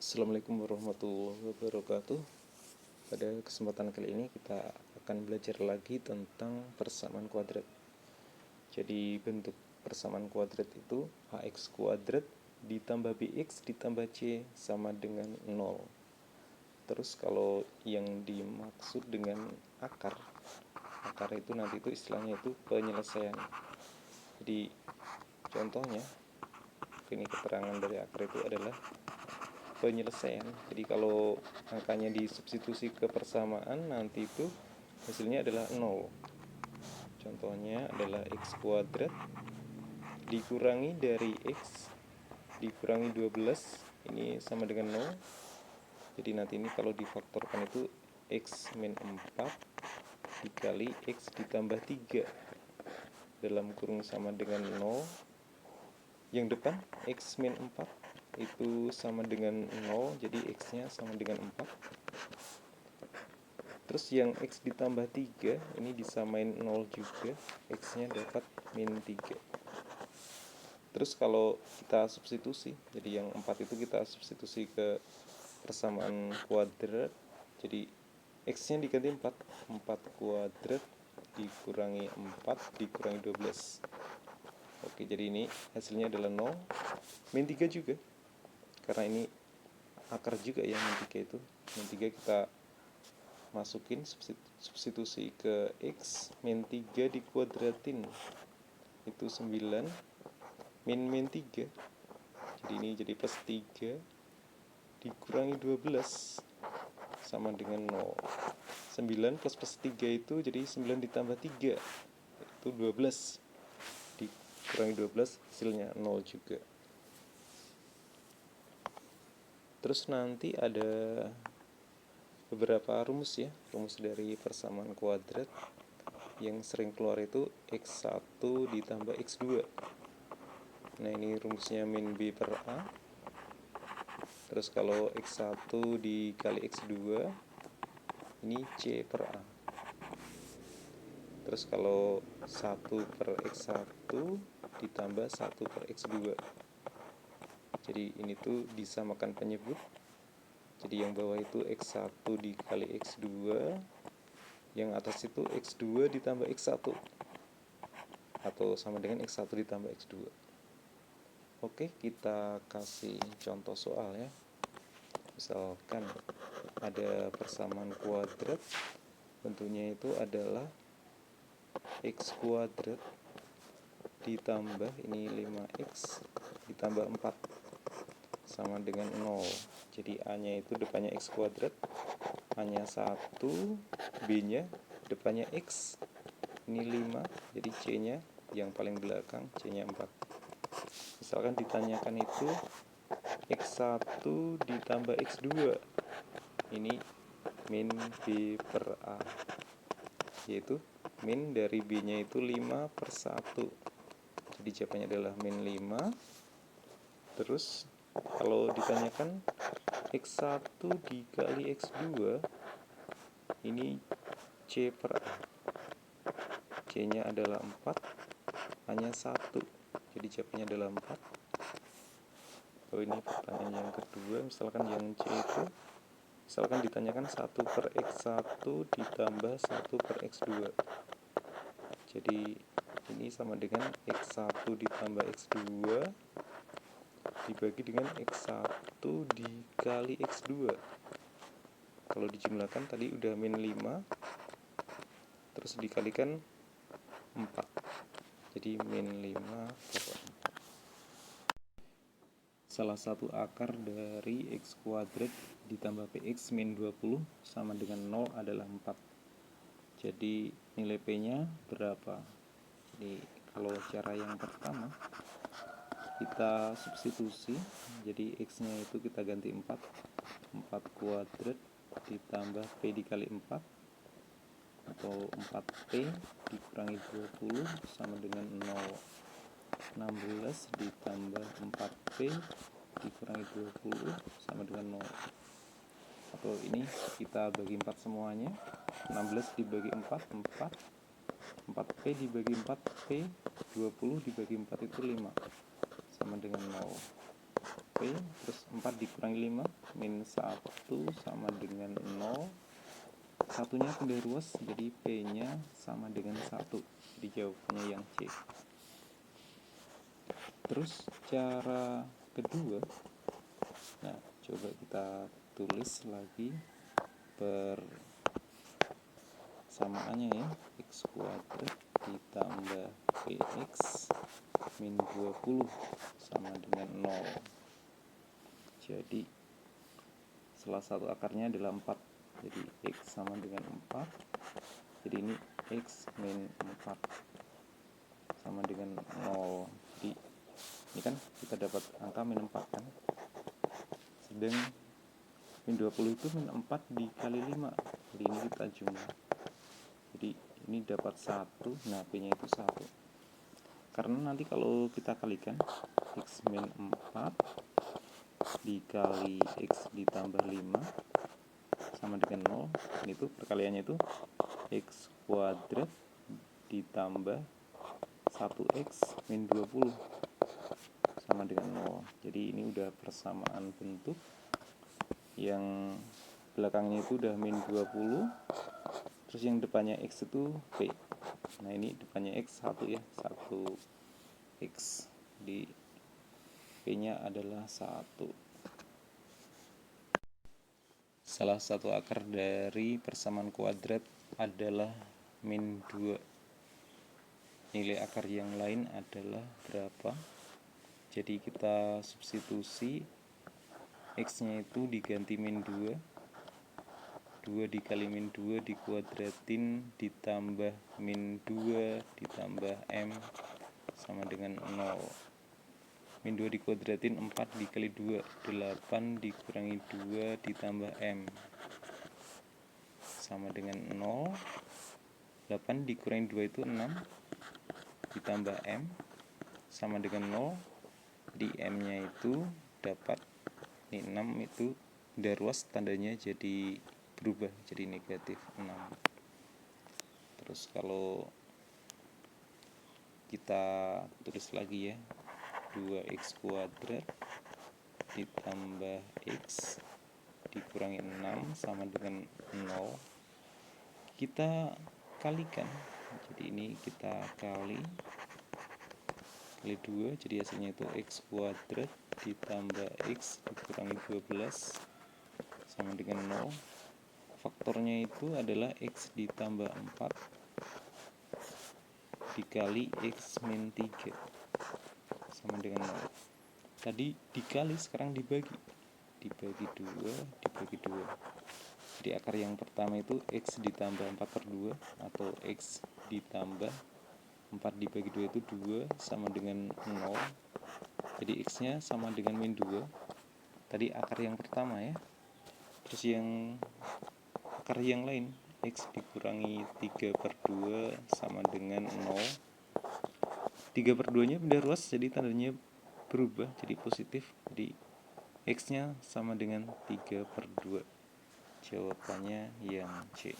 Assalamualaikum warahmatullahi wabarakatuh. Pada kesempatan kali ini kita akan belajar lagi tentang persamaan kuadrat. Jadi bentuk persamaan kuadrat itu ax kuadrat ditambah bx ditambah c sama dengan 0. Terus kalau yang dimaksud dengan akar itu nanti itu istilahnya itu penyelesaian. Jadi contohnya ini keterangan dari akar itu adalah penyelesaian. Jadi kalau angkanya disubstitusi ke persamaan, nanti itu hasilnya adalah 0. Contohnya adalah x kuadrat dikurangi dari x dikurangi 12, ini sama dengan 0. Jadi nanti ini kalau difaktorkan itu x min 4 dikali x ditambah 3 dalam kurung sama dengan 0. Yang depan x min 4 itu sama dengan 0, jadi x nya sama dengan 4. Terus yang x ditambah 3 ini disamain 0 juga, x nya dapat min 3. Terus kalau kita substitusi, jadi yang 4 itu kita substitusi ke persamaan kuadrat, jadi x nya diganti 4 kuadrat dikurangi 4 dikurangi 12. Oke, jadi ini hasilnya adalah 0, min 3 juga. Karena ini akar juga ya, min 3 itu. Min 3 kita masukin, substitusi ke x, min 3 dikuadratin. Itu 9, min 3. Jadi ini jadi plus 3 dikurangi 12 sama dengan 0. 9 plus 3 itu jadi 9 ditambah 3. Itu 12. Dikurangi 12 hasilnya 0 juga. Terus nanti ada beberapa rumus ya, rumus dari persamaan kuadrat yang sering keluar itu x1 ditambah x2. Nah ini rumusnya min b per a. Terus kalau x1 dikali x2 ini c per a. Terus kalau 1 per x1 ditambah 1 per x2. Jadi ini tuh disamakan penyebut. Jadi yang bawah itu x1 dikali x2, yang atas itu x2 ditambah x1, atau sama dengan x1 ditambah x2. Oke, kita kasih contoh soal ya. Misalkan ada persamaan kuadrat, bentuknya itu adalah x kuadrat ditambah ini 5x ditambah 4 sama dengan 0. Jadi a-nya itu depannya x kuadrat, a-nya 1, b-nya depannya x, ini 5, jadi c-nya yang paling belakang, c-nya 4. Misalkan ditanyakan itu x1 ditambah x2, ini min b per a, yaitu min dari b-nya itu 5 per 1. Jadi jawabannya adalah min 5. Terus kalau ditanyakan x1 dikali x2, ini c per a. C-nya adalah 4, A-nya 1. Jadi jawabannya adalah 4. Oh, ini pertanyaan yang kedua, misalkan yang C itu, misalkan ditanyakan 1 per x1 ditambah 1 per x2. Jadi ini sama dengan x1 ditambah x2 dibagi dengan x1 dikali x2. Kalau dijumlahkan tadi udah min 5, terus dikalikan 4. Jadi min 5 per 4. Salah satu akar dari x kuadrat ditambah px min 20 sama dengan 0 adalah 4. Jadi nilai p-nya berapa? Jadi kalau cara yang pertama kita substitusi, jadi x-nya itu kita ganti 4 kuadrat ditambah p dikali 4, atau 4p dikurangi 20 sama dengan 0. 16 ditambah 4p dikurangi 20 sama dengan 0. Atau ini kita bagi 4 semuanya, 16 dibagi 4, 4p dibagi 4p, 20 dibagi 4 itu 5 sama dengan 0. P, terus 4 dikurangi 5 min 1 sama dengan 0. Satunya pindah ruas, jadi P nya sama dengan 1, jadi jawabannya yang C. Terus cara kedua, nah coba kita tulis lagi persamaannya ya, x kuadrat ditambah px min 20 sama dengan 0. Jadi salah satu akarnya adalah 4, jadi x sama dengan 4, jadi ini x min 4 sama dengan 0. Jadi ini kan kita dapat angka min 4 kan, sedang min 20 itu min 4 dikali 5, jadi ini kita jumlah, jadi ini dapat 1, nah P nya itu 1. Karena nanti kalau kita kalikan x min 4 dikali x ditambah 5 sama dengan 0, itu perkaliannya itu x kuadrat ditambah 1x min 20 sama dengan 0. Jadi ini udah persamaan bentuk, yang belakangnya itu udah min 20, terus yang depannya x itu P. Nah ini depannya x 1 ya, 1x, di P nya adalah 1. Salah satu akar dari persamaan kuadrat adalah min 2. Nilai akar yang lain adalah berapa? Jadi kita substitusi, x nya itu diganti min 2, 2 dikali min 2 dikuadratin ditambah min 2 ditambah m sama dengan 0. Min 2 dikuadratin 4 dikali 2, 8 dikurangi 2 ditambah m sama dengan 0. 8 dikurangi 2 itu 6 ditambah m sama dengan 0. Di m nya itu dapat, ini 6 itu udah ruas, tandanya jadi berubah jadi negatif 6. Terus kalau kita tulis lagi ya, 2x kuadrat ditambah x dikurangi 6 sama dengan 0, kita kalikan, jadi ini kita kali 2, jadi hasilnya itu x kuadrat ditambah x dikurangi 12 sama dengan 0. Faktornya itu adalah x ditambah 4 dikali x min 3 sama dengan 0. Tadi dikali, sekarang dibagi 2 dibagi 2. Jadi akar yang pertama itu x ditambah 4 per 2 atau x ditambah 4 dibagi 2 itu 2 sama dengan 0. Jadi x nya sama dengan min 2. Tadi akar yang pertama ya. Terus yang akar yang lain, x dikurangi 3 per 2 sama dengan 0. 3 per 2 nya pindah ruas, jadi tandanya berubah jadi positif. Jadi x nya sama dengan 3 per 2. Jawabannya yang C.